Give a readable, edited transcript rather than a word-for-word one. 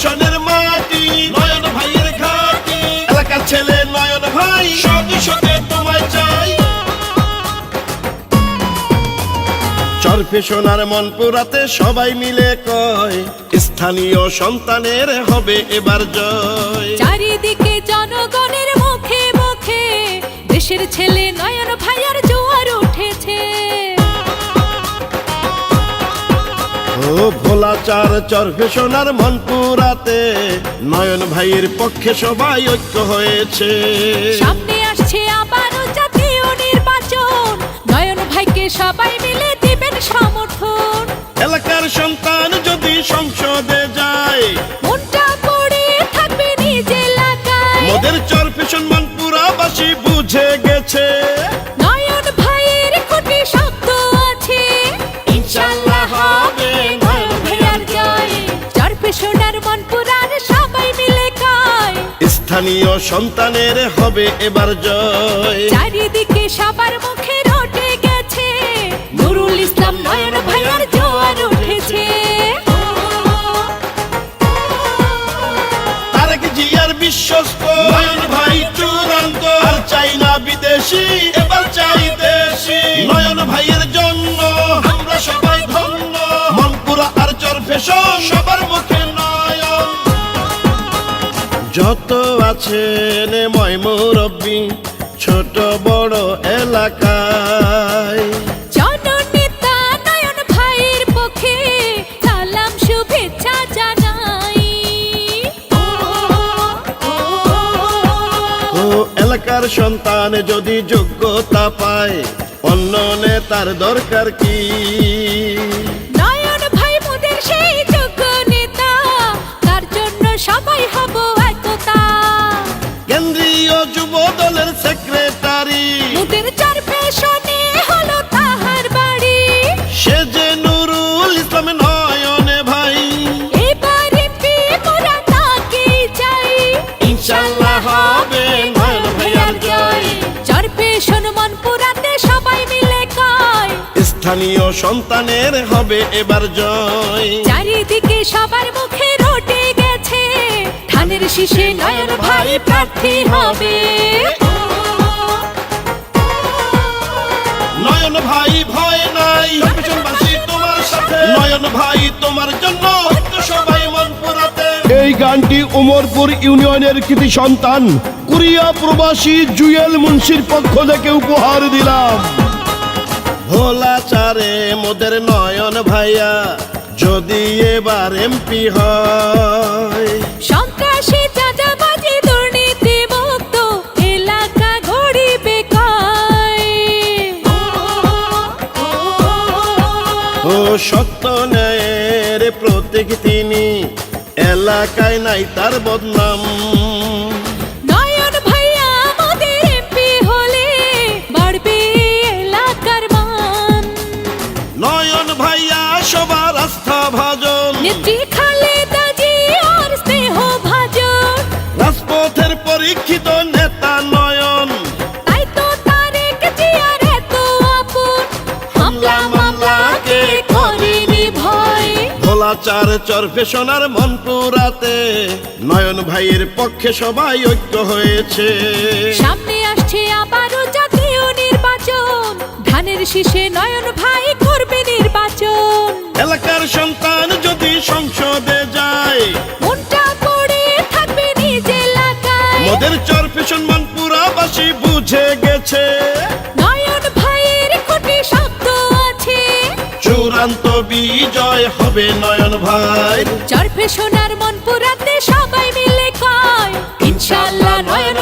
ফেশনের মাটি, নয়ন ভাইয়ের ঘাটি, এলাকার ছেলে নয়ন ভাই, শত শতে তোমায় চাই। চর ফেশনার মনপুরাতে সবাই মিলে কয়, স্থানীয় সন্তানের হবে এবার জয়। চারিদিকে জনগণের মুখে মুখে দেশের ছেলে নয়ন ভাইয়ার জোয়ার উঠেছে। ও ভোলা চার চর ফেশনার মনপুরাতে নয়ন ভাইয়ের পক্ষে সবাই ঐক্য হয়েছে। সামনে আসছে আবারও জাতীয় নির্বাচন, নয়ন ভাইকে সবাই মিলে দিবেন সমর্থন। এলাকার সন্তান যদি সংসদে যায়, মনটা পড়ে থাকবে নিজ এলাকায়। মোদের চর ফেশন মনপুরাবাসী বুঝে গেছে, নয়ন ভাইয়ের খুঁটি শক্ত আছে, ইনশাআল্লাহ হবে নয়ন ভাইয়ার জয়। চর ফেশনার মনপুরার সবাই মিলে কয়, স্থানীয় সন্তানের হবে এবার জয়। চারিদিকে সবার মুখে রটে গেছে, নুরুল ইসলাম নয়ন ভাইয়ার জোয়ার উঠেছে। তারেক জিয়ার বিশ্বস্ত নয়ন ভাই চূড়ান্ত, আর চাই না বিদেশি, এবার চাই দেশি। নয়ন ভাইয়ের জন্য আমরা সবাই ধন্য, মনপুরা আর চর ফেশন সবার মুখে নয়ন। যত আছেন ময়মুরব্বি ছোট বড় এলাকায়, জননেতা নয়ন ভাইয়ের পক্ষে সালাম শুভেচ্ছা জানাই। ও এলাকার সন্তান যদি যোগ্যতা পায়, অন্য নেতার দরকার কি? নয়ন ভাই মোদের সেই যোগ্য নেতা, তার জন্য সবাই হব একতা। কেন্দ্রীয় যুব দলের সেক্রেটারি, মোদের চর ফেশনে হলো তাহার বাড়ি। সে যে নুরুল ইসলাম নয়ন ভাই, এবার এমপি মোরা তাকেই চাই, ইনশাআল্লাহ হবে নয়ন ভাইয়ার জয়। চর ফেশন মনপুরাতে সবাই মিলে কয়, স্থানীয় সন্তানের হবে এবার জয়। চারিদিকে সবার মুখে রটে গেছে, ধানের শীষে নয়ন ভাই প্রার্থী হবে। নয়ন ভাই ভয় নাই, চরফেশনবাসী তোমার সাথে, নয়ন ভাই তোমার জন্য ঐক্য সবাই মনপুরাতে। এই গানটি উমরপুর ইউনিয়নের কৃতি সন্তান কুরিয়া প্রবাসী জুয়েল মুন্সির পক্ষ থেকে উপহার দিলাম। ভোলা চারে মোদের নয়ন ভাইয়া যদি এবার এমপি হয়, সন্ত্রাসী চাঁদাবাজি দুর্নীতি মুক্ত এলাকা গড়িবে কয়। ও সত্য ন্যায়ের প্রতীক তিনি, এলাকায় নাই তার বদনাম। নয়ন ভাইয়া আমাদের এমপি হলে বাড়বে এলাকার মান। নয়ন ভাইয়া সবার আস্থা ভাজন, নেত্রী খালেদা জিয়ার স্নেহ ভাজন, রাজপথের পরীক্ষিত নেতা নয়ন। তাই তো তারেক জিয়ার এত আপন, হামলা মামলাকে করেনি ভয়। ভোলা চার চর ফেশনার মনপুরাতে নয়ন ভাইয়ের পক্ষে সবাই ঐক্য হয়েছে। সামনে আসছে আবারও জাতীয় নির্বাচন, ধানের শীষে নয়ন ভাই করবে নির্বাচন। এলাকার সন্তান যদি সংসদে যায়, মনটা পড়ে থাকবে নিজ এলাকায়। মোদের চর ফেশন মনপুরাবাসী বুঝে গেছে, নয়ন ভাইয়ের খুঁটি শক্ত আছে, চূড়ান্ত বিজয় হবে নয়ন ভাই। চর ফেশনার মনপুরাতে সবাই মিলে কয়, ইনশাআল্লাহ নয়ন